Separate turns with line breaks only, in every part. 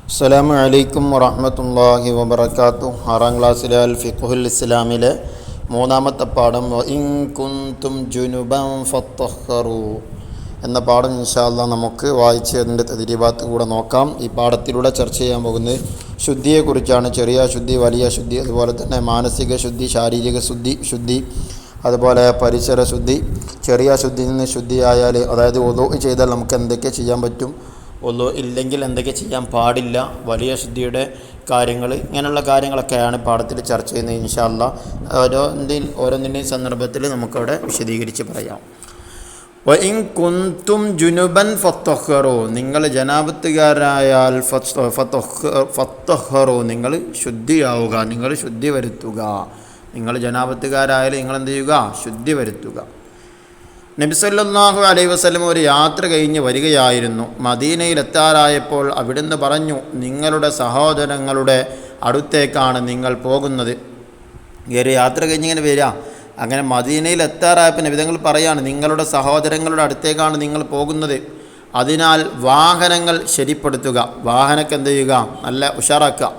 അസ്സലാമു അലൈക്കും വറഹ്മത്തുള്ളാഹി വബറകാതുഹു. 6ാം ക്ലാസ്സിലെ അൽ ഫിഖ്ഹുൽ ഇസ്ലാമിലെ മൂന്നാമത്തെ പാഠം ഇൻ കുന്തും ജുനുബൻ ഫത്തഹ്ഹറു എന്ന പാഠം ഇൻഷാ അല്ലാഹ് നമുക്ക് വായിച്ച് അതിൻ്റെ തദ്രീബാത്ത് കൂടെ നോക്കാം. ഈ പാഠത്തിലൂടെ ചർച്ച ചെയ്യാൻ പോകുന്നത് ശുദ്ധിയെക്കുറിച്ചാണ്. ചെറിയ ശുദ്ധി, വലിയ ശുദ്ധി, അതുപോലെ തന്നെ മാനസിക ശുദ്ധി, ശാരീരിക ശുദ്ധി, അതുപോലെ പരിസര ശുദ്ധി. ചെറിയ ശുദ്ധിയിൽ നിന്ന് ശുദ്ധിയായാൽ, അതായത് വുളൂ ചെയ്താൽ നമുക്ക് എന്തൊക്കെ ചെയ്യാൻ പറ്റും, വുളൂ ഇല്ലെങ്കിൽ എന്തൊക്കെ ചെയ്യാൻ പാടില്ല, വലിയ ശുദ്ധിയുടെ കാര്യങ്ങൾ, ഇങ്ങനെയുള്ള കാര്യങ്ങളൊക്കെയാണ് പാഠത്തിൽ ചർച്ച ചെയ്യുന്നത്. ഇൻഷാ അല്ലാഹ് ഓരോന്നിൻ്റെയും സന്ദർഭത്തിൽ നമുക്കവിടെ വിശദീകരിച്ച് പറയാം. വഇൻ കുന്തും ജുനുബൻ ഫത്തഹ്ഹറു, നിങ്ങൾ ജനാബത്തുകാരായാൽ ഫത്തഹ്ഹറു, നിങ്ങൾ ശുദ്ധിയാവുക, നിങ്ങൾ ശുദ്ധി വരുത്തുക. നിങ്ങൾ ജനാബത്തുകാരായാൽ നിങ്ങൾ എന്ത് ചെയ്യുക? ശുദ്ധി വരുത്തുക. നബി സല്ലല്ലാഹു അലൈഹി വസല്ലം ഒരു യാത്ര കഴിഞ്ഞ് വരികയായിരുന്നു. മദീനയിലെത്താറായപ്പോൾ അവിടുന്ന് പറഞ്ഞു, നിങ്ങളുടെ സഹോദരങ്ങളുടെ അടുത്തേക്കാണ് നിങ്ങൾ പോകുന്നത്. ഈ ഒരു യാത്ര കഴിഞ്ഞിങ്ങനെ വരിക, അങ്ങനെ മദീനയിലെത്താറായപ്പോൾ നബി തങ്ങൾ പറയാണ്, നിങ്ങളുടെ സഹോദരങ്ങളുടെ അടുത്തേക്കാണ് നിങ്ങൾ പോകുന്നത്. അതിനാൽ വാഹനങ്ങൾ ശരിപ്പെടുത്തുക, വാഹനമൊക്കെ എന്ത് ചെയ്യുക? നല്ല ഉഷാറാക്കുക.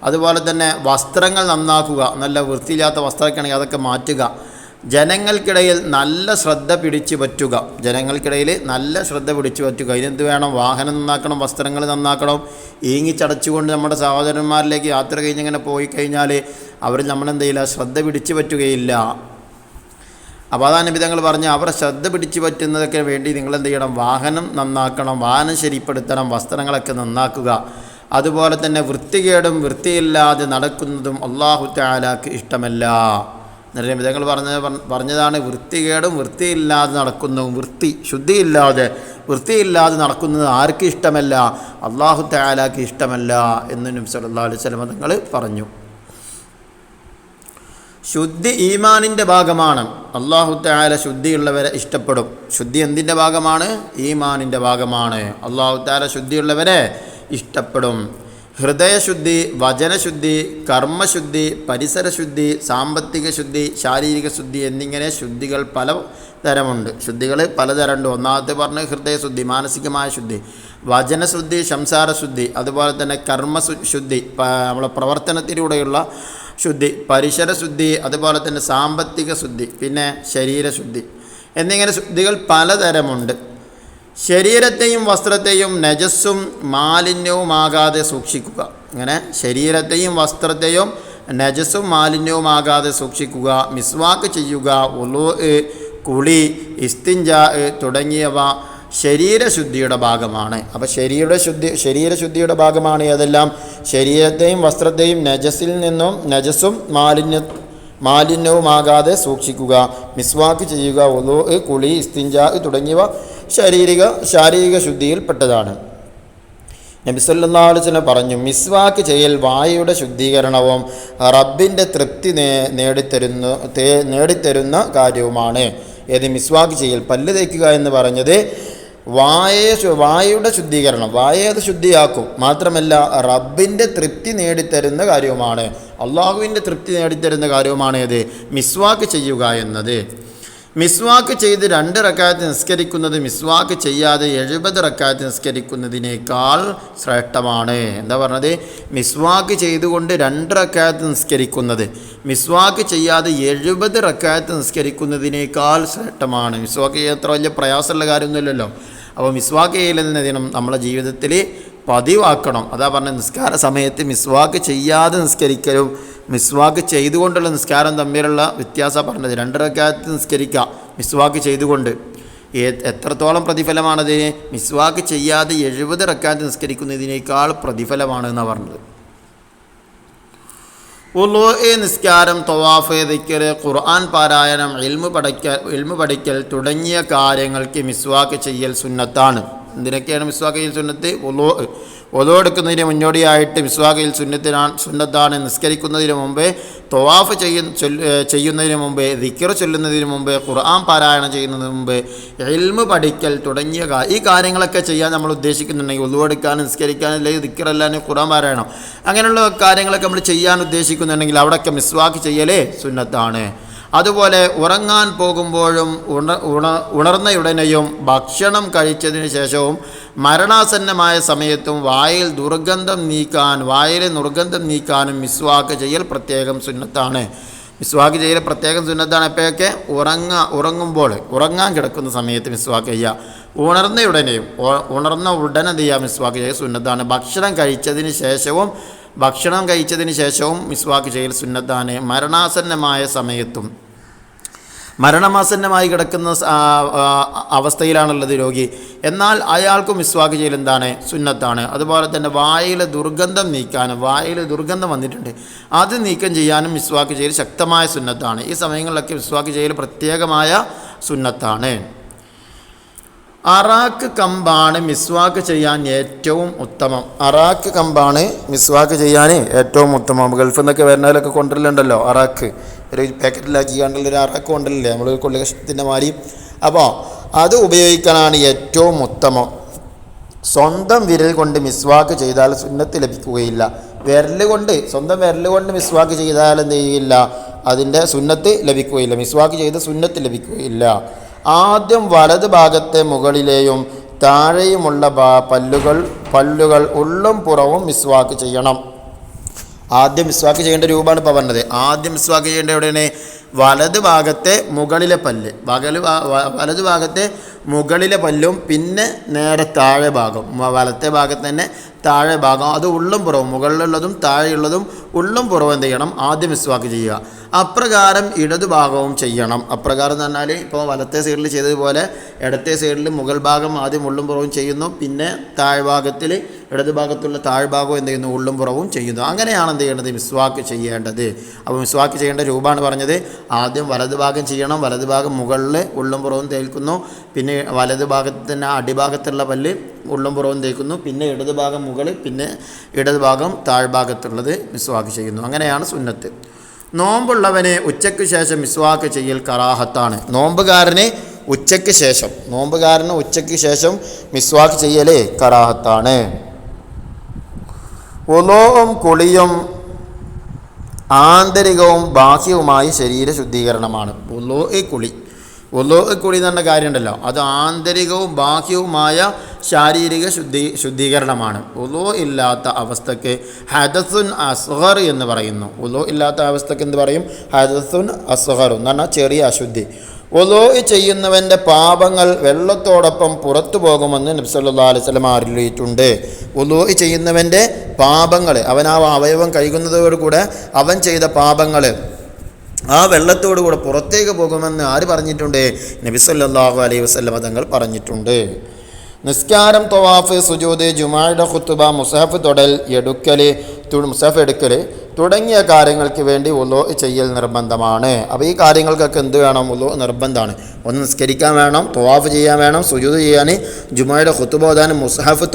അതുപോലെ തന്നെ വസ്ത്രങ്ങൾ നന്നാക്കുക, നല്ല വൃത്തിയില്ലാത്ത വസ്ത്രമൊക്കെ ആണെങ്കിൽ അതൊക്കെ മാറ്റുക. ജനങ്ങൾക്കിടയിൽ നല്ല ശ്രദ്ധ പിടിച്ചു പറ്റുക, ജനങ്ങൾക്കിടയിൽ നല്ല ശ്രദ്ധ പിടിച്ചു പറ്റുക. ഇതിനെന്ത് വേണം? വാഹനം നന്നാക്കണം, വസ്ത്രങ്ങൾ നന്നാക്കണം. ഈങ്ങിച്ചടച്ചുകൊണ്ട് നമ്മുടെ സഹോദരന്മാരിലേക്ക് യാത്ര കഴിഞ്ഞിങ്ങനെ പോയി കഴിഞ്ഞാൽ അവർ നമ്മളെന്ത് ചെയ്യില്ല? ശ്രദ്ധ പിടിച്ചു പറ്റുകയില്ല. അപ്പോൾ അതാണ് നബി തങ്ങൾ പറഞ്ഞ്, അവർ ശ്രദ്ധ പിടിച്ചു പറ്റുന്നതൊക്കെ വേണ്ടി നിങ്ങളെന്ത് ചെയ്യണം? വാഹനം നന്നാക്കണം, വാഹനം ശരിപ്പെടുത്തണം, വസ്ത്രങ്ങളൊക്കെ നന്നാക്കുക. അതുപോലെ തന്നെ വൃത്തികേടും വൃത്തിയില്ലാതെ നടക്കുന്നതും അല്ലാഹു തആലാക്ക് ഇഷ്ടമല്ല. എന്നിട്ട് നബി തങ്ങൾ പറഞ്ഞതാണ്, വൃത്തികേടും വൃത്തിയില്ലാതെ നടക്കുന്നതും, വൃത്തിയില്ലാതെ നടക്കുന്നത് ആർക്ക് ഇഷ്ടമല്ല? അല്ലാഹു തആലാക്ക് ഇഷ്ടമല്ല എന്ന് നബി സല്ലല്ലാഹു അലൈഹി വസല്ലം തങ്ങൾ പറഞ്ഞു. ശുദ്ധി ഈമാനിൻ്റെ ഭാഗമാണ്. അല്ലാഹു തആല ശുദ്ധിയുള്ളവരെ ഇഷ്ടപ്പെടും. ശുദ്ധി എന്തിൻ്റെ ഭാഗമാണ്? ഈമാനിൻ്റെ ഭാഗമാണ്. അല്ലാഹു തആല ശുദ്ധിയുള്ളവരെ ഇഷ്ടപ്പെടും. ഹൃദയശുദ്ധി, വചനശുദ്ധി, കർമ്മശുദ്ധി, പരിസരശുദ്ധി, സാമ്പത്തിക ശുദ്ധി, ശാരീരിക ശുദ്ധി എന്നിങ്ങനെ ശുദ്ധികൾ പലതരമുണ്ട്. ശുദ്ധികൾ പലതരമുണ്ട്. ഒന്നാമത്തെ പറഞ്ഞ് ഹൃദയശുദ്ധി, മാനസികമായ ശുദ്ധി, വചനശുദ്ധി, സംസാരശുദ്ധി, അതുപോലെ തന്നെ കർമ്മശുദ്ധി, നമ്മളെ പ്രവർത്തനത്തിലൂടെയുള്ള ശുദ്ധി, പരിസരശുദ്ധി, അതുപോലെ തന്നെ സാമ്പത്തിക ശുദ്ധി, പിന്നെ ശരീരശുദ്ധി എന്നിങ്ങനെ ശുദ്ധികൾ പലതരമുണ്ട്. ശരീരത്തെയും വസ്ത്രത്തെയും നജസ്സും മാലിന്യവുമാകാതെ സൂക്ഷിക്കുക. അങ്ങനെ ശരീരത്തെയും വസ്ത്രത്തെയും നജസ്സും മാലിന്യവുമാകാതെ സൂക്ഷിക്കുക. മിസ്വാക്ക് ചെയ്യുക, വുളൂ, കുളി, ഇസ്തിൻജാ തുടങ്ങിയവ ശരീരശുദ്ധിയുടെ ഭാഗമാണ്. അപ്പോൾ ശരീരശുദ്ധിയുടെ ഭാഗമാണ് ഏതെല്ലാം? ശരീരത്തെയും വസ്ത്രത്തെയും നജസ്സും മാലിന്യവുമാകാതെ സൂക്ഷിക്കുക, മിസ്വാക്ക് ചെയ്യുക, വുളൂ, കുളി, ഇസ്തിൻജാ തുടങ്ങിയവ ശാരീരിക ശുദ്ധിയിൽപ്പെട്ടതാണ്. നബി സല്ലല്ലാഹു അലൈഹി വസല്ലം പറഞ്ഞു, മിസ്വാക്ക് ചെയ്യൽ വായയുടെ ശുദ്ധീകരണവും റബ്ബിൻ്റെ തൃപ്തി നേടിത്തരുന്ന കാര്യവുമാണ്. ഏത്? മിസ്വാക്ക് ചെയ്യൽ, പല്ല് തേക്കുക എന്ന് പറഞ്ഞത് വായയുടെ ശുദ്ധീകരണം, വായയെ അത് ശുദ്ധിയാക്കും. മാത്രമല്ല റബ്ബിൻ്റെ തൃപ്തി നേടിത്തരുന്ന കാര്യവുമാണ്, അള്ളാഹുവിൻ്റെ തൃപ്തി നേടിത്തരുന്ന കാര്യവുമാണ് ഏത്? മിസ്വാക്ക് ചെയ്യുക എന്നത്. മിസ്വാക്ക് ചെയ്ത് 2 റക്അത്ത് നിസ്കരിക്കുന്നത് മിസ്വാക്ക് ചെയ്യാതെ 70 റക്അത്ത് നിസ്കരിക്കുന്നതിനേക്കാൾ ശ്രേഷ്ഠമാണ്. എന്താ പറഞ്ഞത്? മിസ്വാക്ക് ചെയ്തുകൊണ്ട് 2 റക്അത്ത് നിസ്കരിക്കുന്നത് മിസ്വാക്ക് ചെയ്യാതെ 70 റക്അത്ത് നിസ്കരിക്കുന്നതിനേക്കാൾ ശ്രേഷ്ഠമാണ്. മിസ്വാക്ക് ചെയ്യാൻ അത്ര വലിയ പ്രയാസമുള്ള കാര്യമൊന്നുമില്ലല്ലോ. അപ്പോൾ മിസ്വാക്ക് ചെയ്യലെന്നതിനും നമ്മളെ ജീവിതത്തിൽ പതിവാക്കണം. അതാ പറഞ്ഞ നിസ്കാര സമയത്ത് മിസ്വാക്ക് ചെയ്യാതെ നിസ്കരിക്കലും മിസ്വാക്ക് ചെയ്തുകൊണ്ടുള്ള നിസ്കാരം തമ്മിലുള്ള വ്യത്യാസം പറഞ്ഞത്. 2 റക്അത്ത് നിസ്കരിക്കുക മിസ്വാക്ക് ചെയ്തുകൊണ്ട്, എത്രത്തോളം പ്രതിഫലമാണത്? മിസ്വാക്ക് ചെയ്യാതെ 70 റക്അത്ത് നിസ്കരിക്കുന്നതിനേക്കാൾ പ്രതിഫലമാണ് എന്നാണ് പറഞ്ഞത്. വുളൂ, നിസ്കാരം, തവാഫ്, ദിക്ർ, ഖുർആൻ പാരായണം, ഇൽമു പഠിക്കൽ തുടങ്ങിയ കാര്യങ്ങൾക്ക് മിസ്വാക്ക് ചെയ്യൽ സുന്നത്താണ്. എന്തിനൊക്കെയാണ് മിസ്വാക്ക് ചെയ്യൽ സുന്നത്ത്? വുളൂ എടുക്കുന്നതിന് മുന്നോടിയായിട്ട് മിസ്വാക്ക് ചെയ്യൽ സുന്നത്താണ്. നിസ്കരിക്കുന്നതിന് മുമ്പേ, തവാഫ് ചെയ്യുന്നതിന് മുമ്പേ, ദിക്ർ ചൊല്ലുന്നതിന് മുമ്പേ, ഖുർആൻ പാരായണം ചെയ്യുന്നതിന് മുമ്പേ, ഇൽമു പഠിക്കൽ തുടങ്ങിയ ഈ കാര്യങ്ങളൊക്കെ ചെയ്യാൻ നമ്മൾ ഉദ്ദേശിക്കുന്നുണ്ടെങ്കിൽ, വുളൂ എടുക്കാനും നിസ്കരിക്കാനും, അല്ലെങ്കിൽ ദിക്ർ അല്ലാനും ഖുർആൻ പാരായണം, അങ്ങനെയുള്ള കാര്യങ്ങളൊക്കെ നമ്മൾ ചെയ്യാൻ ഉദ്ദേശിക്കുന്നുണ്ടെങ്കിൽ അവിടെയൊക്കെ മിസ്വാക്ക് ചെയ്യലേ സുന്നത്താണ്. അതുപോലെ ഉറങ്ങാൻ പോകുമ്പോഴും ഉണർന്നയുടനെയും ഭക്ഷണം കഴിച്ചതിന് ശേഷവും മരണാസന്നമായ സമയത്തും വായിലെ ദുർഗന്ധം നീക്കാനും മിസ്വാക്ക് ചെയ്യൽ പ്രത്യേകം സുന്നത്താണ്. മിസ്വാക്ക് ചെയ്യൽ പ്രത്യേകം സുന്നത്താണ്. എപ്പോഴൊക്കെ ഉറങ്ങാൻ കിടക്കുന്ന സമയത്ത് മിസ്വാക്ക് ചെയ്യുക. ഉണർന്ന ഉടനെ ചെയ്യുക മിസ്വാക്ക് ചെയ്യൽ സുന്നത്താണ്. ഭക്ഷണം കഴിച്ചതിന് ശേഷവും മിസ്വാക്ക് ചെയ്യൽ സുന്നത്താണ്. മരണമാസന്നമായി കിടക്കുന്ന അവസ്ഥയിലാണുള്ളത് രോഗി, എന്നാൽ അയാൾക്കും മിസ്വാക്ക് ചെയ്യൽ എന്താണ്? സുന്നത്താണ്. അതുപോലെ തന്നെ വായിൽ ദുർഗന്ധം വന്നിട്ടുണ്ട്, അത് നീക്കം ചെയ്യാനും മിസ്വാക്ക് ചെയ്യൽ ശക്തമായ സുന്നത്താണ്. ഈ സമയങ്ങളിലൊക്കെ മിസ്വാക്ക് ചെയ്യൽ പ്രത്യേകമായ സുന്നത്താണ്. അറാക്ക് കമ്പാണ് മിസ്വാക്ക് ചെയ്യാൻ ഏറ്റവും ഉത്തമം. ഗൾഫിൽ നിന്നൊക്കെ വരുന്നതിലൊക്കെ കൊണ്ടുവരലുണ്ടല്ലോ അറാക്ക്, ഒരു പാക്കറ്റിലാക്കി കണ്ടുള്ളൊരു അറാക്ക് കൊണ്ടല്ലേ നമ്മൾ കൊള്ളി കഷ്ണത്തിൻ്റെ മാതിരി. അപ്പോൾ അത് ഉപയോഗിക്കാനാണ് ഏറ്റവും ഉത്തമം. സ്വന്തം വിരൽ കൊണ്ട് മിസ്വാക്ക് ചെയ്താൽ സുന്നത്ത് ലഭിക്കുകയില്ല. സ്വന്തം വിരൽ കൊണ്ട് മിസ്വാക്ക് ചെയ്താൽ എന്ത് ചെയ്യുകയില്ല? അതിൻ്റെ സുന്നത്ത് ലഭിക്കുകയില്ല. മിസ്വാക്ക് ചെയ്ത് സുന്നത്ത് ലഭിക്കുകയില്ല. ആദ്യം വലത് ഭാഗത്തെ മുകളിലെയും താഴെയുമുള്ള പല്ലുകൾ ഉള്ളും പുറവും മിസ്വാക്ക് ചെയ്യണം. ആദ്യം മിസ്വാക്ക് ചെയ്യേണ്ട രൂപമാണ് ഇപ്പോൾ പറഞ്ഞത്. ആദ്യം മിസ്വാക്ക് ചെയ്യേണ്ട എവിടെയാണ്? വലത് ഭാഗത്തെ മുകളിലെ പല്ല്, വലത് ഭാഗത്തെ മുകളിലെ പല്ലും പിന്നെ നേരെ താഴെ ഭാഗം, വലത്തെ ഭാഗത്ത് തന്നെ താഴെ ഭാഗം, അത് ഉള്ളും പുറവും, മുകളിലുള്ളതും താഴെയുള്ളതും ഉള്ളും പുറവും എന്ത് ചെയ്യണം? ആദ്യം മിസ്വാക്ക് ചെയ്യുക. അപ്രകാരം ഇടതുഭാഗവും ചെയ്യണം. അപ്രകാരം എന്ന് പറഞ്ഞാൽ ഇപ്പോൾ വലത്തെ സൈഡിൽ ചെയ്തതുപോലെ ഇടത്തെ സൈഡിൽ മുകൾ ഭാഗം ആദ്യം ഉള്ളും പുറവും ചെയ്യുന്നു, പിന്നെ താഴ്ഭാഗത്തിൽ ഇടതുഭാഗത്തുള്ള താഴ്ഭാഗവും എന്ത് ചെയ്യുന്നു? ഉള്ളും പുറവും ചെയ്യുന്നു. അങ്ങനെയാണ് എന്ത് ചെയ്യേണ്ടത്? മിസ്വാക്ക് ചെയ്യേണ്ടത്. അപ്പോൾ മിസ്വാക്ക് ചെയ്യേണ്ട രൂപമാണ് പറഞ്ഞത്. ആദ്യം വലത് ഭാഗം ചെയ്യണം, വലത് ഭാഗം മുകളിൽ ഉള്ളും പുറവും തേൽക്കുന്നു, പിന്നെ വലത് ഭാഗത്ത് തന്നെ അടിഭാഗത്തുള്ള പല്ല് ഉള്ളും പുറവും തേക്കുന്നു, പിന്നെ ഇടതുഭാഗം മുകളിൽ, പിന്നെ ഇടതുഭാഗം താഴ്ഭാഗത്തുള്ളത് മിസ്വാക്ക് ചെയ്യുന്നു. അങ്ങനെയാണ് സുന്നത്ത്. നോമ്പുള്ളവന് ഉച്ചയ്ക്ക് ശേഷം മിസ്വാക്ക് ചെയ്യൽ കറാഹത്താണ്. നോമ്പുകാരന് ഉച്ചയ്ക്ക് ശേഷം മിസ്വാക്ക് ചെയ്യൽ കറാഹത്താണ്. ഉളൂഉം കുളിയും ആന്തരികവും ബാഹ്യവുമായ ശരീര ശുദ്ധീകരണമാണ്. കുളി എന്ന് പറഞ്ഞ കാര്യമുണ്ടല്ലോ, അത് ആന്തരികവും ബാഹ്യവുമായ ശാരീരിക ശുദ്ധീകരണമാണ്. ഉളൂ ഇല്ലാത്ത അവസ്ഥയ്ക്ക് ഹദസുൻ അസ്ഗർ എന്ന് പറയുന്നു. ഉളൂ ഇല്ലാത്ത അവസ്ഥയ്ക്ക് എന്ത് പറയും? ഹദസുൻ അസ്ഗർ എന്ന് പറഞ്ഞാൽ ചെറിയ അശുദ്ധി. ഉളൂ ചെയ്യുന്നവൻ്റെ പാപങ്ങൾ വെള്ളത്തോടൊപ്പം പുറത്തു പോകുമെന്ന് നബി സല്ലല്ലാഹു അലൈഹി വസല്ലം അറിയിച്ചിട്ടുണ്ട്. ഉളൂ ചെയ്യുന്നവൻ്റെ പാപങ്ങൾ, അവൻ ആ അവയവം കഴുകുന്നതോടുകൂടെ അവൻ ചെയ്ത പാപങ്ങൾ ആ വെള്ളത്തോടു കൂടെ പുറത്തേക്ക് പോകുമെന്ന് ആര് പറഞ്ഞിട്ടുണ്ട്? നബി സല്ലല്ലാഹു അലൈഹി വസല്ലം തങ്ങൾ പറഞ്ഞിട്ടുണ്ട്. നിസ്കാരം, തവാഫ്, സുജൂദ്, ജുമാഅയുടെ ഖുതുബ, മുസ്ഹഫ് എടുക്കൽ തുടങ്ങിയ കാര്യങ്ങൾക്ക് വേണ്ടി ഉളൂ ചെയ്യൽ നിർബന്ധമാണ്. അപ്പോൾ ഈ കാര്യങ്ങൾക്കൊക്കെ എന്ത് വേണം? ഉളൂ നിർബന്ധമാണ്. ഒന്ന് നിസ്കരിക്കാൻ വേണം, തവാഫ് ചെയ്യാൻ വേണം, സുജൂദ് ചെയ്യാൻ, ജുമാഅയുടെ ഖുതുബ ഓതാൻ, മുസ്ഹഫ്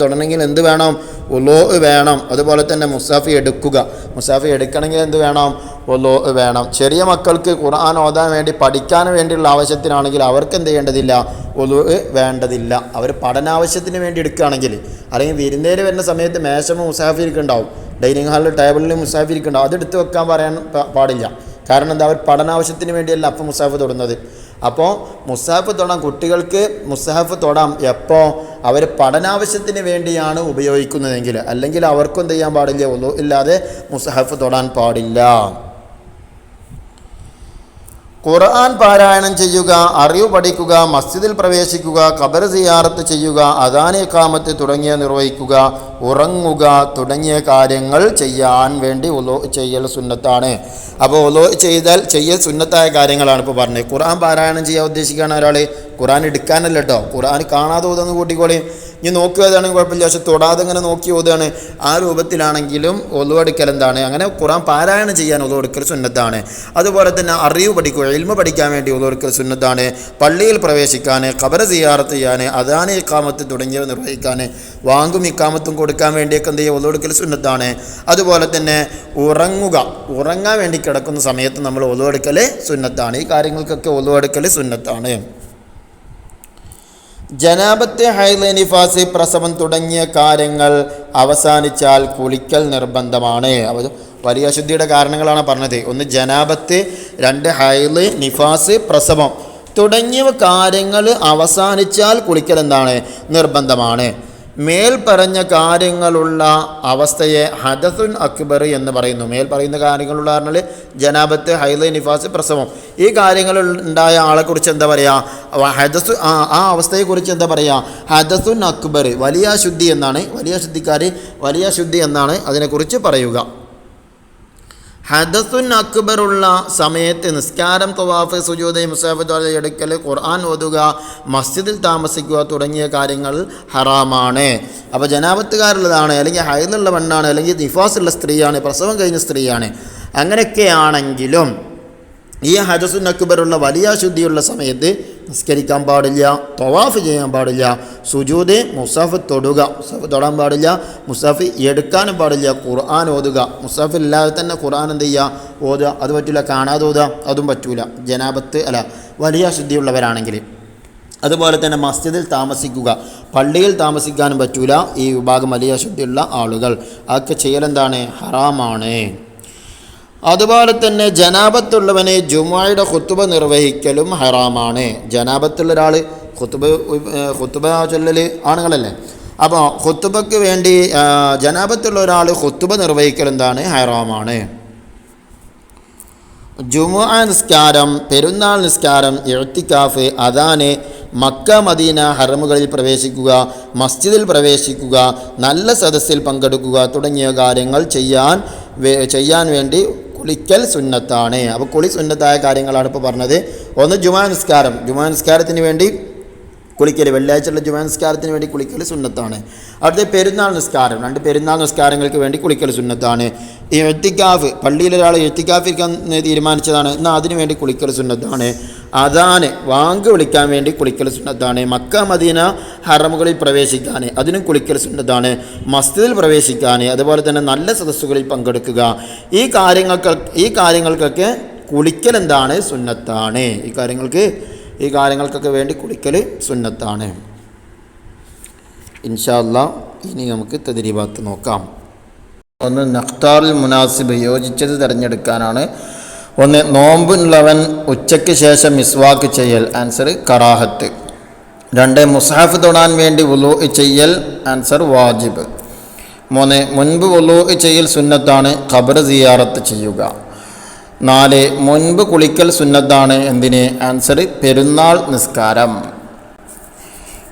തൊടണമെങ്കിൽ എന്ത് വേണം? ഉളൂ വേണം. അതുപോലെ തന്നെ മുസ്ഹഫ് എടുക്കണമെങ്കിൽ എന്ത് വേണം? ഉളൂ വേണം. ചെറിയ മക്കൾക്ക് ഖുർആൻ ഓതാൻ വേണ്ടി പഠിക്കാൻ വേണ്ടിയുള്ള ആവശ്യത്തിനാണെങ്കിൽ അവർക്ക് എന്ത് ചെയ്യേണ്ടതില്ല? ഉളൂ വേണ്ടതില്ല. അവർ പഠനാവശ്യത്തിന് വേണ്ടി എടുക്കുകയാണെങ്കിൽ, അല്ലെങ്കിൽ വിരുന്നേര് വരുന്ന സമയത്ത് മേശമ മുസ്ഹഫ് ഇരിക്കുന്നുണ്ടാവും, ഡൈനിങ് ഹാളിൽ ടേബിളിൽ മുസ്ഹഫ് ഇരിക്കുന്നുണ്ടാവും, അതെടുത്ത് വെക്കാൻ പറയാൻ പാടില്ല. കാരണം എന്താ? അവർ പഠനാവശ്യത്തിന് വേണ്ടിയല്ല അപ്പം മുസ്ഹഫ് തൊടുന്നത്. അപ്പോൾ മുസ്ഹഫ് തൊടാം, കുട്ടികൾക്ക് മുസ്ഹഫ് തൊടാം എപ്പോൾ? അവർ പഠനാവശ്യത്തിന് വേണ്ടിയാണ് ഉപയോഗിക്കുന്നതെങ്കിൽ. അല്ലെങ്കിൽ അവർക്കും എന്ത് ചെയ്യാൻ പാടില്ല? ഉളൂ ഇല്ലാതെ മുസ്ഹഫ് തൊടാൻ പാടില്ല. ഖുർആൻ പാരായണം ചെയ്യുക, അറിവ് പഠിക്കുക, മസ്ജിദിൽ പ്രവേശിക്കുക, ഖബർ സിയാറത്ത് ചെയ്യുക, അദാൻ ഇഖാമത്ത് തുടങ്ങിയ നിർവഹിക്കുക, ഉറങ്ങുക തുടങ്ങിയ കാര്യങ്ങൾ ചെയ്യാൻ വേണ്ടി ഉളൂ ചെയ്യൽ സുന്നത്താണ്. അപ്പോൾ ഉളൂ ചെയ്യൽ സുന്നത്തായ കാര്യങ്ങളാണ് ഇപ്പോൾ പറഞ്ഞത്. ഖുർആൻ പാരായണം ചെയ്യാൻ ഉദ്ദേശിക്കുകയാണ് ഒരാൾ, ഖുർആൻ എടുക്കാനല്ല കേട്ടോ, ഖുർആൻ കാണാതെ ഓതുന്ന കൂട്ടിക്കോളി. ഇനി നോക്കുക ഏതാണെങ്കിൽ കുഴപ്പമില്ല, പക്ഷെ തൊടാതെ ഇങ്ങനെ നോക്കി ഓതുകയാണ്, ആ രൂപത്തിലാണെങ്കിലും ഉളൂ എടുക്കൽ എന്താണ്? അങ്ങനെ ഖുർആൻ പാരായണം ചെയ്യാൻ ഉളൂ എടുക്കൽ സുന്നത്താണ്. അതുപോലെ തന്നെ അറിവ് പഠിക്കുക, ഇൽമ പഠിക്കാൻ വേണ്ടി ഉളൂ എടുക്കൽ സുന്നത്താണ്. പള്ളിയിൽ പ്രവേശിക്കാൻ, ഖബർ സിയാറത്ത് ചെയ്യാൻ, അദാൻ ഇഖാമത്ത് തുടങ്ങിയവ നിർവഹിക്കാൻ, വാങ്കും ഇഖാമത്തും കൊടുക്കാൻ വേണ്ടിയൊക്കെ എന്ത് ചെയ്യുക? ഉളൂ എടുക്കൽ സുന്നത്താണ്. അതുപോലെ തന്നെ ഉറങ്ങാൻ വേണ്ടി കിടക്കുന്ന സമയത്ത് നമ്മൾ ഉളൂ എടുക്കൽ സുന്നത്താണ്. ഈ കാര്യങ്ങൾക്കൊക്കെ ഉളൂ എടുക്കൽ സുന്നത്താണ്. ജനാബത്ത്, ഹൈള്, നിഫാസ്, പ്രസവം തുടങ്ങിയ കാര്യങ്ങൾ അവസാനിച്ചാൽ കുളിക്കൽ നിർബന്ധമാണ്. വലിയ അശുദ്ധിയുടെ കാരണങ്ങളാണ് പറഞ്ഞത്. ഒന്ന് ജനാബത്ത്, രണ്ട് ഹൈള്, നിഫാസ്, പ്രസവം തുടങ്ങിയ കാര്യങ്ങൾ അവസാനിച്ചാൽ കുളിക്കൽ എന്താണ്? നിർബന്ധമാണ്. മേൽ പറഞ്ഞ കാര്യങ്ങളുള്ള അവസ്ഥയെ ഹദസുൻ അക്ബർ എന്ന് പറയുന്നു. മേൽ പറയുന്ന കാര്യങ്ങളുള്ള പറഞ്ഞാൽ ജനാബത്ത്, ഹൈള്, നിഫാസ്, പ്രസവം, ഈ കാര്യങ്ങൾ ഉണ്ടായ ആളെക്കുറിച്ച് എന്താ പറയുക? ഹദസ്, ആ അവസ്ഥയെക്കുറിച്ച് എന്താ പറയുക? ഹദസുൻ അക്ബർ, വലിയ ശുദ്ധി എന്നാണ്. വലിയ ശുദ്ധിക്കാർ വലിയ ശുദ്ധി എന്നാണ് അതിനെക്കുറിച്ച് പറയുക. ഹദസുൻ അക്ബറുള്ള സമയത്ത് നിസ്കാരം, തവാഫ്, സുജൂദ്, മുസാഫത്ത് എടുക്കൽ, ഖുർആൻ ഓതുക, മസ്ജിദിൽ താമസിക്കുക തുടങ്ങിയ കാര്യങ്ങൾ ഹറാമാണ്. അപ്പോൾ ജനാബത്തുകാരുള്ളതാണ്, അല്ലെങ്കിൽ ഹൈലുള്ള പെണ്ണാണ്, അല്ലെങ്കിൽ നിഫാസുള്ള സ്ത്രീയാണ്, പ്രസവം കഴിഞ്ഞ സ്ത്രീയാണ്, അങ്ങനെയൊക്കെയാണെങ്കിലും ഈ ഹദസുൻ അക്ബറുള്ള വലിയ ശുദ്ധിയുള്ള സമയത്ത് നിസ്കരിക്കാൻ പാടില്ല, തവാഫ് ചെയ്യാൻ പാടില്ല, സുജൂദ്, മുസാഫ് തൊടാൻ പാടില്ല, മുസാഫ് എടുക്കാനും പാടില്ല, ഖുർആൻ ഓതുക, മുസാഫില്ലാതെ തന്നെ ഖുർആൻ എന്ത് ചെയ്യുക? ഓതുക. അത് പറ്റില്ല. കാണാതെ ഓതുക, അതും പറ്റൂല, ജനാബത്ത് വലിയ ശുദ്ധിയുള്ളവരാണെങ്കിൽ. അതുപോലെ തന്നെ മസ്ജിദിൽ താമസിക്കുക, പള്ളിയിൽ താമസിക്കാനും പറ്റൂല. ഈ വിഭാഗം വലിയ ശുദ്ധിയുള്ള ആളുകൾ അതൊക്കെ ചെയ്യലെന്താണ്? ഹറാമാണ്. അതുപോലെ തന്നെ ജനാബത്തുള്ളവന് ജുമുഅയുടെ ഖുത്ബ നിർവഹിക്കലും ഹറാമാണ്. ജനാബത്തുള്ള ഒരാൾ ഖുത്ബ ചൊല്ലൽ ആണുങ്ങളല്ലേ, അപ്പോൾ ഖുത്ബയ്ക്ക് വേണ്ടി ജനാബത്തുള്ള ഒരാൾ ഖുത്ബ നിർവഹിക്കൽ എന്താണ്? ഹറാമാണ്. ജുമുഅ നിസ്കാരം, പെരുന്നാൾ നിസ്കാരം, ഇഅ്തികാഫ്, അദാന്, മക്ക, മദീന ഹറമുകളിൽ പ്രവേശിക്കുക, മസ്ജിദിൽ പ്രവേശിക്കുക, നല്ല സദസ്സിൽ പങ്കെടുക്കുക തുടങ്ങിയ കാര്യങ്ങൾ ചെയ്യാൻ വേണ്ടി കുളിക്കൽ സുന്നത്താണ്. അപ്പോൾ കുളി സുന്നത്തായ കാര്യങ്ങളാണ് ഇപ്പോൾ പറഞ്ഞത്. ഒന്ന് ജുമാ നിസ്കാരത്തിന് വേണ്ടി കുളിക്കൽ, വെള്ളിയാഴ്ചയുള്ള ജുമാ നിസ്കാരത്തിന് വേണ്ടി കുളിക്കൽ സുന്നത്താണ്. അടുത്ത പെരുന്നാൾ നിസ്കാരം, 2 പെരുന്നാൾ നിസ്കാരങ്ങൾക്ക് വേണ്ടി കുളിക്കൽ സുന്നത്താണ്. ഈ ഇഅ്തികാഫ്, പള്ളിയിലൊരാൾ ഇഅ്തികാഫ് ഇരിക്കാൻ തീരുമാനിച്ചതാണ്, എന്നാൽ അതിനു വേണ്ടി കുളിക്കൽ സുന്നത്താണ്. അദാന്, വാങ്ക് വിളിക്കാൻ വേണ്ടി കുളിക്കൽ സുന്നത്താണ്. മക്ക, മദീന ഹറമുകളിൽ പ്രവേശിക്കാൻ അതിനും കുളിക്കൽ സുന്നത്താണ്. മസ്ജിദിൽ പ്രവേശിക്കാൻ, അതുപോലെ തന്നെ നല്ല സദസ്സുകളിൽ പങ്കെടുക്കുക, ഈ കാര്യങ്ങൾക്കൊക്കെ കുളിക്കൽ എന്താണ്? സുന്നത്താണ്. ഈ കാര്യങ്ങൾക്കൊക്കെ വേണ്ടി കുളിക്കൽ സുന്നത്താണ്. ഇൻഷാ അല്ലാഹ് ഇനി നമുക്ക് തദ്രീബാത്ത് നോക്കാം. ഒന്ന് നഖ്താറുൽ മുനാസിബ്, യോജിച്ചത് തിരഞ്ഞെടുക്കാനാണ്. ഒന്ന് നോമ്പുള്ളവൻ ഉച്ചയ്ക്ക് ശേഷം മിസ്വാക്ക് ചെയ്യൽ, ആൻസർ കറാഹത്ത്. 2 മുസ്ഹഫ് തൊടാൻ വേണ്ടി വുളൂ ചെയ്യൽ, ആൻസർ വാജിബ്. 3 മുൻപ് വുളൂ ചെയ്യൽ സുന്നത്താണ്, ഖബർ സിയാറത്ത് ചെയ്യുക. 4 മുൻപ് കുളിക്കൽ സുന്നത്താണ്, എന്തിന്? ആൻസർ പെരുന്നാൾ നിസ്കാരം.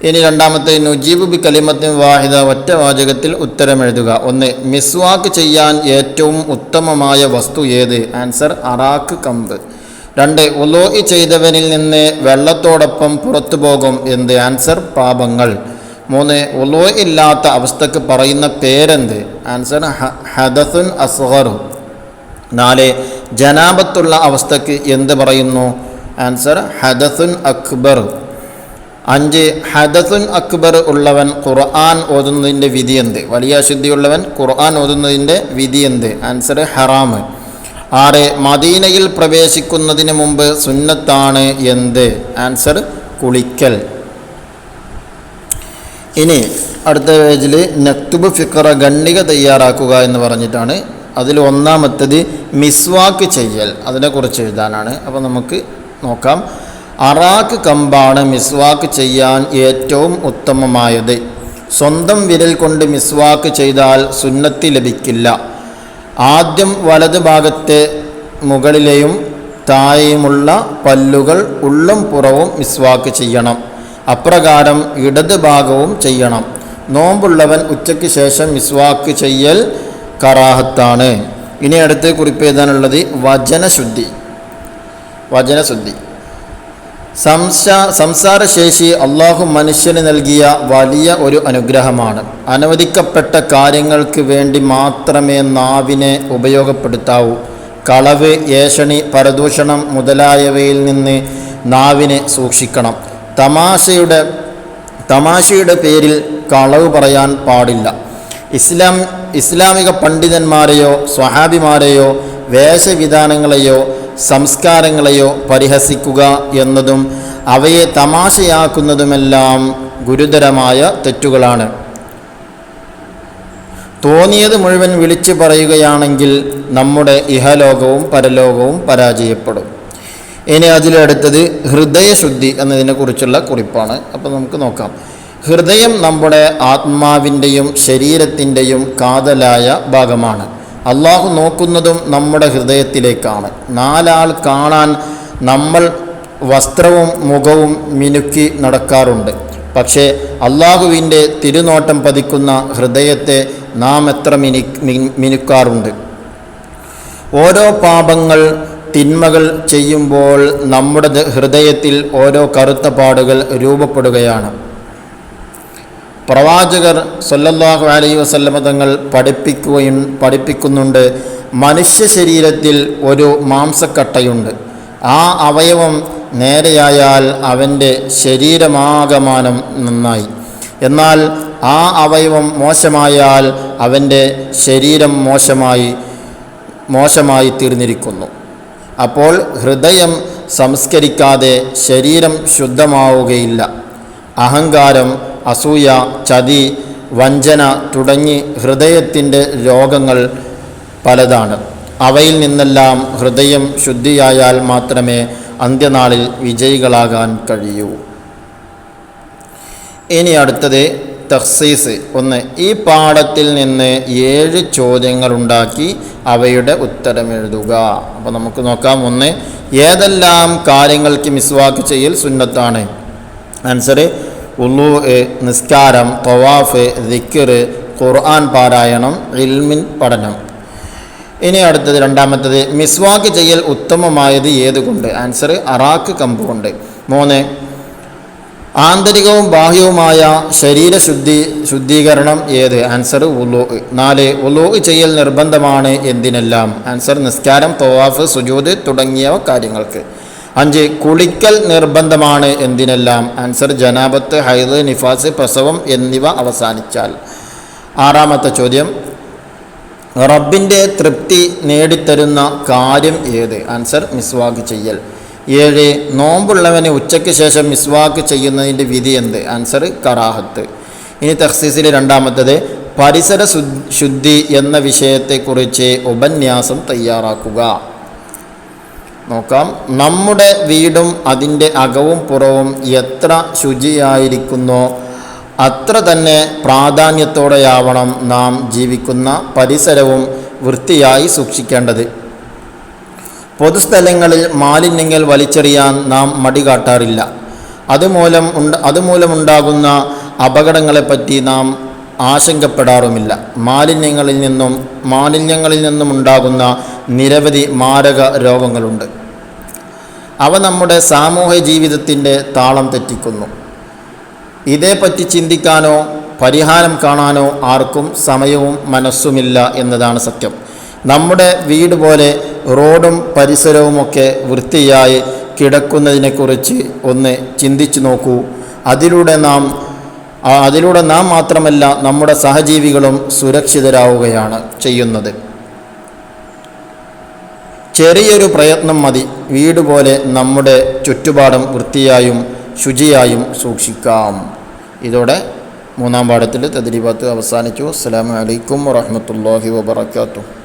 ഇനി രണ്ടാമത്തെ നുജീബ് ബി കലിമത്തിൻ വാഹിദ, ഒറ്റ വാചകത്തിൽ ഉത്തരം എഴുതുക. 1 മിസ്വാക്ക് ചെയ്യാൻ ഏറ്റവും ഉത്തമമായ വസ്തു ഏത്? ആൻസർ അറാക്ക് കമ്പ്. 2 വുളൂ ചെയ്തവനിൽ നിന്ന് വെള്ളത്തോടൊപ്പം പുറത്തു പോകും, എന്ത്? ആൻസർ പാപങ്ങൾ. 3 വുളൂ ഇല്ലാത്ത അവസ്ഥക്ക് പറയുന്ന പേരെന്ത്? ആൻസർ ഹദസുൻ അസ്ഗർ. 4 ജനാബത്തുള്ള അവസ്ഥക്ക് എന്ത് പറയുന്നു? ആൻസർ ഹദസുൻ അക്ബർ. 5 ഹദസുൻ അക്ബർ ഉള്ളവൻ ഖുർആൻ ഓതുന്നതിൻ്റെ വിധി എന്ത്? വലിയ അശുദ്ധിയുള്ളവൻ ഖുർആൻ ഓതുന്നതിൻ്റെ വിധി എന്ത്? ആൻസർ ഹറാം. 6 മദീനയിൽ പ്രവേശിക്കുന്നതിന് മുമ്പ് സുന്നത്താണ്, എന്ത്? ആൻസർ കുളിക്കൽ. ഇനി അടുത്ത പേജിൽ നക്തുബ് ഫിഖറ, ഗണ്ണിക തയ്യാറാക്കുക എന്ന് പറഞ്ഞിട്ടാണ്. അതിൽ ഒന്നാമത്തേത് മിസ്വാക്ക് ചെയ്യൽ, അതിനെക്കുറിച്ച് എഴുതാനാണ്. അപ്പോൾ നമുക്ക് നോക്കാം. അറാക്ക് കമ്പാണ് മിസ്വാക്ക് ചെയ്യാൻ ഏറ്റവും ഉത്തമമായത്. സ്വന്തം വിരൽ കൊണ്ട് മിസ്വാക്ക് ചെയ്താൽ സുന്നത്ത് ലഭിക്കില്ല. ആദ്യം വലത് ഭാഗത്തെ മുകളിലെയും താഴെയുമുള്ള പല്ലുകൾ ഉള്ളും പുറവും മിസ്വാക്ക് ചെയ്യണം. അപ്രകാരം ഇടത് ഭാഗവും ചെയ്യണം. നോമ്പുള്ളവൻ ഉച്ചയ്ക്ക് ശേഷം മിസ്വാക്ക് ചെയ്യൽ കറാഹത്താണ്. ഇനി അടുത്ത് കുറിപ്പ് എഴുതാനുള്ളത് വചനശുദ്ധി. സംസാരശേഷി അള്ളാഹു മനുഷ്യന് നൽകിയ വലിയ ഒരു അനുഗ്രഹമാണ്. അനുവദിക്കപ്പെട്ട കാര്യങ്ങൾക്ക് വേണ്ടി മാത്രമേ നാവിനെ ഉപയോഗപ്പെടുത്താവൂ. കളവ്, ഏഷണി, പരദൂഷണം മുതലായവയിൽ നിന്ന് നാവിനെ സൂക്ഷിക്കണം. തമാശയുടെ പേരിൽ കളവ് പറയാൻ പാടില്ല. ഇസ്ലാമിക പണ്ഡിതന്മാരെയോ സ്വഹാബിമാരെയോ വേഷവിധാനങ്ങളെയോ സംസ്കാരങ്ങളെയോ പരിഹസിക്കുക എന്നതും അവയെ തമാശയാക്കുന്നതുമെല്ലാം ഗുരുതരമായ തെറ്റുകളാണ്. തോന്നിയത് മുഴുവൻ വിളിച്ചു പറയുകയാണെങ്കിൽ നമ്മുടെ ഇഹലോകവും പരലോകവും പരാജയപ്പെടും. ഇനി അതിലടുത്തത് ഹൃദയശുദ്ധി എന്നതിനെക്കുറിച്ചുള്ള കുറിപ്പാണ്. അപ്പോൾ നമുക്ക് നോക്കാം. ഹൃദയം നമ്മുടെ ആത്മാവിൻ്റെയും ശരീരത്തിൻ്റെയും കാതലായ ഭാഗമാണ്. അള്ളാഹു നോക്കുന്നതും നമ്മുടെ ഹൃദയത്തിലേക്കാണ്. നാലാൾ കാണാൻ നമ്മൾ വസ്ത്രവും മുഖവും മിനുക്കി നടക്കാറുണ്ട്. പക്ഷേ അള്ളാഹുവിൻ്റെ തിരുനോട്ടം പതിക്കുന്ന ഹൃദയത്തെ നാം എത്ര മിനുക്കാറുണ്ട്. ഓരോ പാപങ്ങൾ തിന്മകൾ ചെയ്യുമ്പോൾ നമ്മുടെ ഹൃദയത്തിൽ ഓരോ കറുത്ത പാടുകൾ രൂപപ്പെടുകയാണ്. പ്രവാചകർ സല്ലല്ലാഹു അലൈഹി വസല്ലമ തങ്ങൾ പഠിപ്പിക്കുന്നുണ്ട്, മനുഷ്യ ശരീരത്തിൽ ഒരു മാംസക്കട്ടയുണ്ട്. ആ അവയവം നേരെയായാൽ അവൻ്റെ ശരീരമാകമാനം നന്നായി. എന്നാൽ ആ അവയവം മോശമായാൽ അവൻ്റെ ശരീരം മോശമായി തീർന്നിരിക്കുന്നു. അപ്പോൾ ഹൃദയം സംസ്കരിക്കാതെ ശരീരം ശുദ്ധമാവുകയില്ല. അഹങ്കാരം, അസൂയ, ചതി, വഞ്ചന തുടങ്ങി ഹൃദയത്തിൻ്റെ രോഗങ്ങൾ പലതാണ്. അവയിൽ നിന്നെല്ലാം ഹൃദയം ശുദ്ധിയായാൽ മാത്രമേ അന്ത്യനാളിൽ വിജയികളാകാൻ കഴിയൂ. ഇനി അടുത്തത് തഖ്സീസ്. 1. ഈ പാഠത്തിൽ നിന്ന് 7 ചോദ്യങ്ങളുണ്ടാക്കി അവയുടെ ഉത്തരമെഴുതുക. അപ്പോൾ നമുക്ക് നോക്കാം. 1. ഏതെല്ലാം കാര്യങ്ങൾക്ക് മിസ്വാക്ക് ചെയ്യൽ സുന്നത്താണ്? ആൻസർ: വുളൂ, നിസ്കാരം, തവാഫ്, ദിക്ർ, ഖുർആൻ പാരായണം, ഇൽമിൻ പഠനം. ഇനി അടുത്തത് രണ്ടാമത്തത്, മിസ്വാക്ക് ചെയ്യൽ ഉത്തമമായത് ഏതുകൊണ്ട്? ആൻസർ: അറാക്ക് കമ്പ് കൊണ്ട്. 3. ആന്തരികവും ബാഹ്യവുമായ ശുദ്ധീകരണം ഏത്? ആൻസർ: വുളൂ. 4. വുളൂ ചെയ്യൽ നിർബന്ധമാണ് എന്തിനെല്ലാം? ആൻസർ: നിസ്കാരം, തവാഫ്, സുജൂദ് തുടങ്ങിയ കാര്യങ്ങൾക്ക്. 5. കുളിക്കൽ നിർബന്ധമാണ് എന്തിനെല്ലാം? ആൻസർ: ജനാബത്ത്, ഹൈദ്, നിഫാസ്, പ്രസവം എന്നിവ അവസാനിച്ചാൽ. 6. ചോദ്യം, റബ്ബിൻ്റെ തൃപ്തി നേടിത്തരുന്ന കാര്യം ഏത്? ആൻസർ: മിസ്വാക്ക് ചെയ്യൽ. 7. നോമ്പുള്ളവന് ഉച്ചയ്ക്ക് ശേഷം മിസ്വാക്ക് ചെയ്യുന്നതിൻ്റെ വിധി എന്ത്? ആൻസർ: കറാഹത്ത്. ഇനി തഖ്സീസിൽ രണ്ടാമത്തത്, പരിസര ശുദ്ധി എന്ന വിഷയത്തെക്കുറിച്ച് ഉപന്യാസം തയ്യാറാക്കുക. നോക്കാം. നമ്മുടെ വീടും അതിൻ്റെ അകവും പുറവും എത്ര ശുചിയായിരിക്കുന്നോ അത്ര തന്നെ പ്രാധാന്യത്തോടെയാവണം നാം ജീവിക്കുന്ന പരിസരവും വൃത്തിയായി സൂക്ഷിക്കേണ്ടത്. പൊതുസ്ഥലങ്ങളിൽ മാലിന്യങ്ങൾ വലിച്ചെറിയാൻ നാം മടി കാട്ടാറില്ല. അതുമൂലമുണ്ടാകുന്ന അപകടങ്ങളെപ്പറ്റി നാം ആശങ്കപ്പെടാറുമില്ല. മാലിന്യങ്ങളിൽ നിന്നുമുണ്ടാകുന്ന നിരവധി മാരക രോഗങ്ങളുണ്ട്. അവ നമ്മുടെ സാമൂഹ്യ ജീവിതത്തിൻ്റെ താളം തെറ്റിക്കുന്നു. ഇതേപ്പറ്റി ചിന്തിക്കാനോ പരിഹാരം കാണാനോ ആർക്കും സമയവും മനസ്സുമില്ല എന്നതാണ് സത്യം. നമ്മുടെ വീട് പോലെ റോഡും പരിസരവുമൊക്കെ വൃത്തിയായി കിടക്കുന്നതിനെക്കുറിച്ച് ഒന്ന് ചിന്തിച്ചു നോക്കൂ. അതിലൂടെ നാം മാത്രമല്ല നമ്മുടെ സഹജീവികളും സുരക്ഷിതരാവുകയാണ് ചെയ്യുന്നത്. ചെറിയൊരു പ്രയത്നം മതി, വീട് പോലെ നമ്മുടെ ചുറ്റുപാടും വൃത്തിയായും ശുചിയായും സൂക്ഷിക്കാം. ഇതോടെ 3-ാം പാഠത്തിൽ തദ്രീബാത്ത് അവസാനിച്ചു. അസ്സലാമു അലൈക്കും വറഹ്മത്തുള്ളാഹി വബറകാതുഹു.